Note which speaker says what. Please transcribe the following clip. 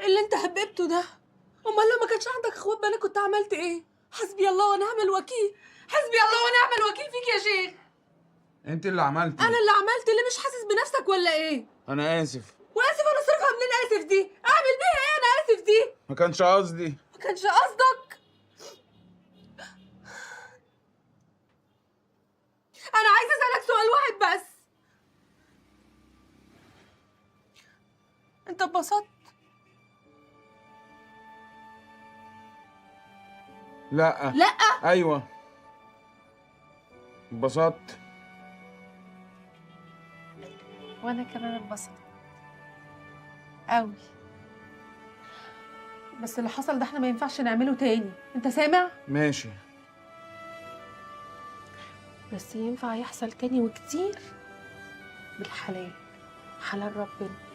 Speaker 1: اللي انت هببته ده؟ امال لو ما كانش عندك اخوات بنات كنت عملت ايه؟ حسبي الله ونعم الوكيل، حسبي الله ونعم الوكيل فيك يا شيخ.
Speaker 2: انت اللي عملتي.
Speaker 1: انا اللي عملت؟ اللي مش حاسس بنفسك ولا ايه؟
Speaker 2: انا اسف.
Speaker 1: واسف؟ انا صرفها منين اسف دي؟ اعمل بيها ايه انا اسف دي؟
Speaker 2: ما كانش قصدي.
Speaker 1: ما كانش قصدك؟ انا عايزه اسالك سؤال واحد بس، انت اتبسطت؟
Speaker 2: لا.
Speaker 1: لا.
Speaker 2: ايوه اتبسطت.
Speaker 1: وانا كمان اتبسطت قوي، بس اللي حصل ده احنا ما ينفعش نعمله تاني، انت سامع؟
Speaker 2: ماشي.
Speaker 1: بس ينفع يحصل تاني وكتير بالحلال، حلال ربنا.